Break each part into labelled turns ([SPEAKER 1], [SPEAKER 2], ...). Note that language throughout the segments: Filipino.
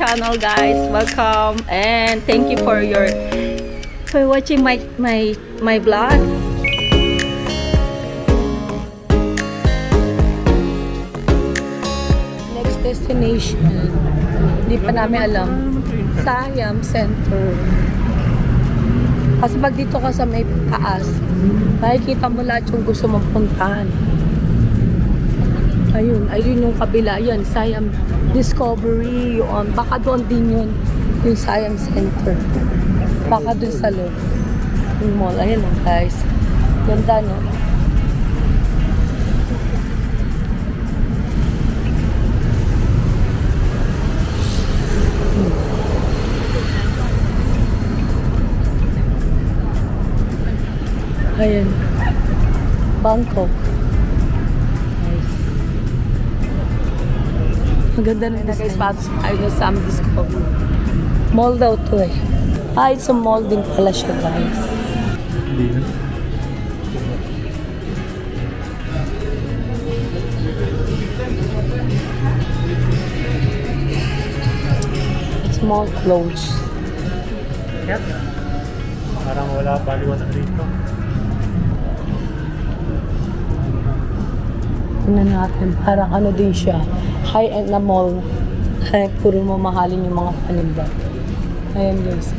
[SPEAKER 1] channel, guys. Welcome and thank you for watching my vlog. Next destination, hindi pa namin alam. Siam Center. Kasi pag dito ka sa may taas, makikita mo lahat yung gusto mong puntahan. Ayun yung kabila. Yan, Siam Discovery. Yun. Baka doon din yun, yung Siam Center. Baka doon sa loob. Yung mall. Ayan lang, guys. Ganda, no? Ayan. Bangkok. Nice. Maganda na guys. Patos tayo na Siam Discovery. Mall daw to eh. It's a mall din pala siya, guys. It's mall clothes.
[SPEAKER 2] Yep. Parang wala baliwan rito.
[SPEAKER 1] Tingnan natin, parang ano din siya, high-end na mall. Ay, puro mamahalin yung mga paninda. Ayan guys.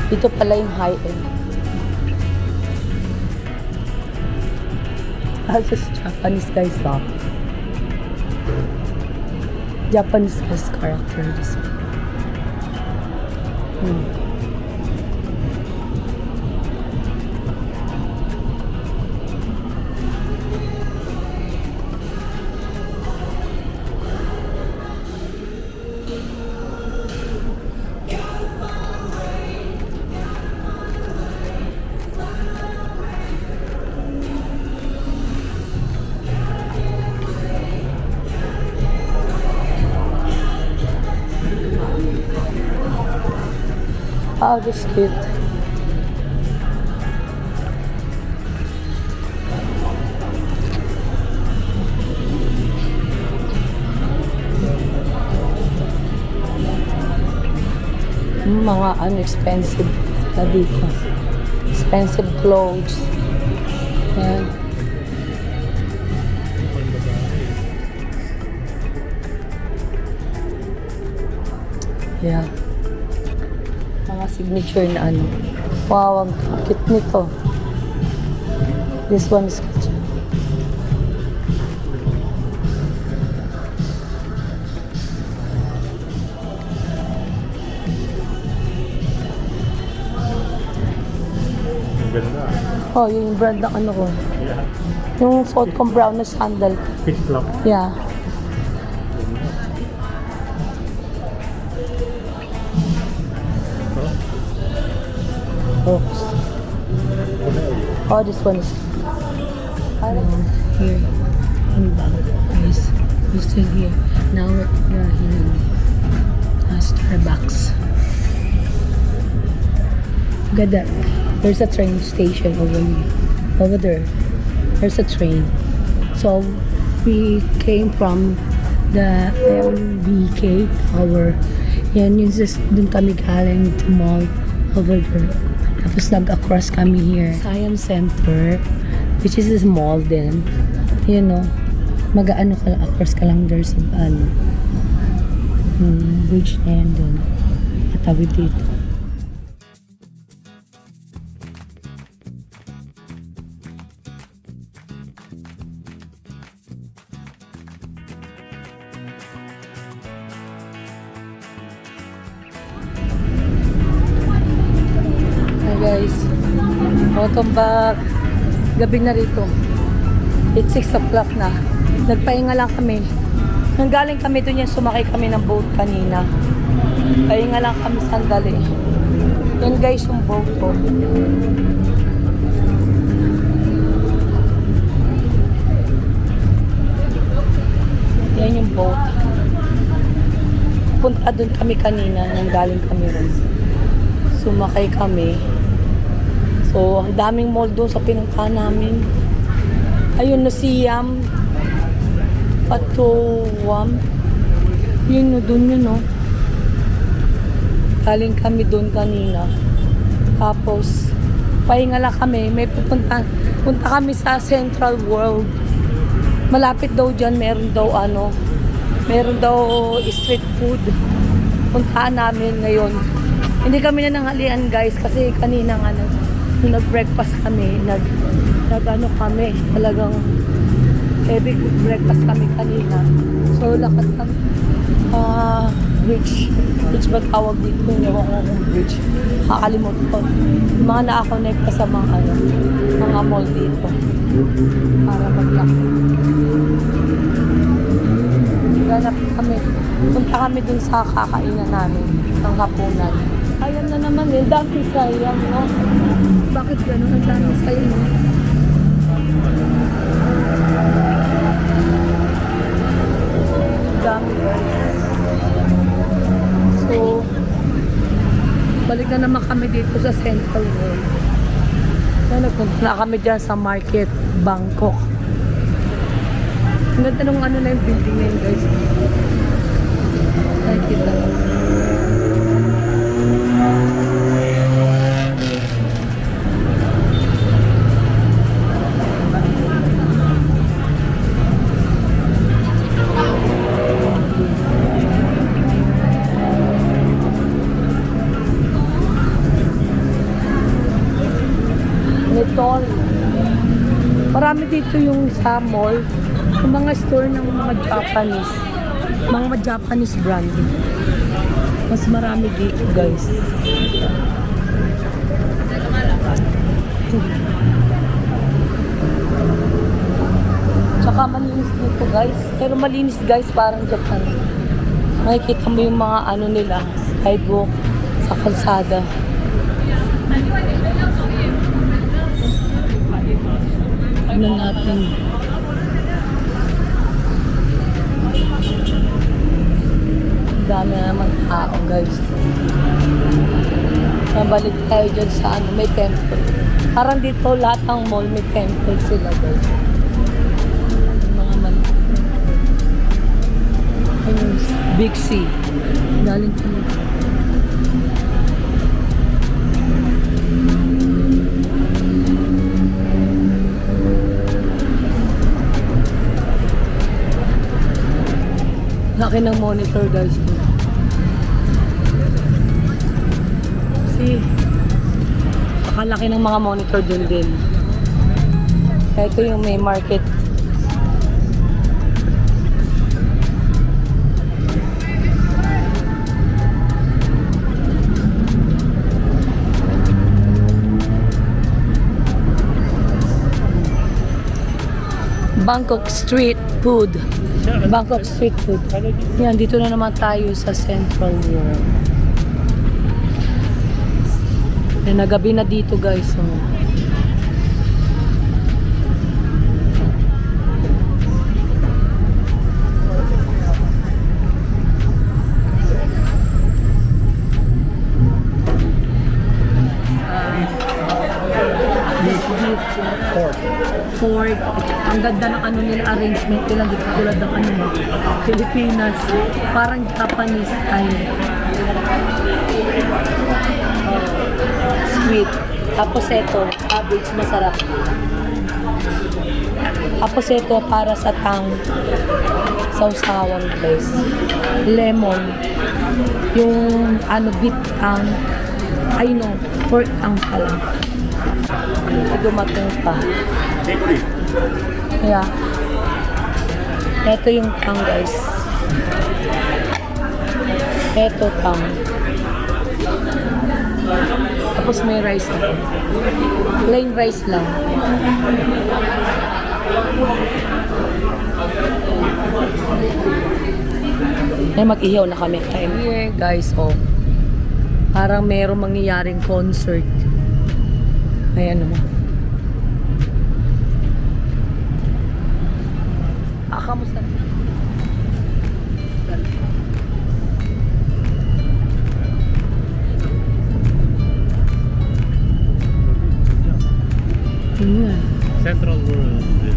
[SPEAKER 1] Ito pala yung high-end. Just Japanese guys, huh? Japanese guys character this one. Oh, this cute. Mga unexpensive na dito. Expensive clothes. Ayan. Yeah. Mga signature na ano. Wow, ang cute nito. This one is cute.
[SPEAKER 2] Ang ganda.
[SPEAKER 1] Oh, yun yung brand ng ano ko.
[SPEAKER 2] Yeah.
[SPEAKER 1] Yung suot kong brown na sandal.
[SPEAKER 2] Fish club.
[SPEAKER 1] Yeah. Oops. Oh, this one is here in Bangkok. We're still here. Now we're here in Starbucks. Ganda. There's a train station over there. There's a train. So we came from the MBK Tower. Yan yung dun kami galing to mall over there. Tapos nag-across kami here. Siam Center, which is a mall din. You know, mag-ano ka lang, across ka lang there sa bridge na yan dun. Katabi dito. Guys, welcome back. Gabi na rito. It's 6 o'clock na. Nagpahinga lang kami. Nanggaling kami doon yan, sumakay kami ng boat kanina. Pahinga lang kami sandali. Yan guys yung boat ko. Yan yung boat. Punta doon kami kanina, nang galing kami ron. Sumakay kami. So, ang daming mall doon sa pinuntahan namin. Ayun na Siam. Patuwam. Yun no, doon yun no. Galing kami doon kanina. Tapos, pahinga lang kami. Punta kami sa Central World. Malapit daw dyan, meron daw street food. Puntaan namin ngayon. Hindi kami na nanghalian guys kasi kanina nung nag-breakfast kami, kami, talagang heavy breakfast kami kanina. So lakad kami, bridge ba tawag dito? Hindi ako kung bridge. Kakalimot ko. Yung mga nakakonect sa mga mall dito. Para maglakad. Ganap kami. Punta kami dun sa kakainan namin ng hapunan. Ayan na naman eh. Dami sayang, no? Bakit gano'n? Ang dami sayang, no? Dami, guys. So, balik na naman kami dito sa Central World. Nagpunta na kami dyan sa Market, Bangkok. Ang ganda nung na yung building na yun, guys. Nakikita mo. Nitol. Marami dito yung sa mall. Yung mga store ng mga Japanese brand. Mas marami dito, guys. Tsaka malinis dito, guys. Pero malinis, guys, parang Japan. Makikita mo yung mga nila, sidewalk sa kalsada. Tignan natin. Dami na naman tao, guys. Nabalik tayo dyan sa may temple. Parang dito lahat ng mall may temple sila, guys. Mga maliit. Ayun, Big C. Galing kami. Laki ng monitor, guys. See? Nakalaki ng mga monitor dun din. Ito yung may market. Bangkok Street Food. Bangkok Street Food. Yan, dito na naman tayo sa Central World. Nagabi na dito, guys. So. Ford. Ang ganda ng nila arrangement nila, di katulad ng Pilipinas. Parang Japanese style. Sweet. Tapos ito, average masarap. Tapos ito para sa sausawan, guys. Lemon. Yung beef tang. Ay no, pork tang pala. Dumating pa. Kaya, ito yung tang, guys. Ito tang. Tapos may rice lang. Plain rice lang. Ay, mag-ihaw na kami. Yeah, guys, oh. Parang merong mangyayaring concert. Ayan, oh. Kamusta?
[SPEAKER 2] Central World.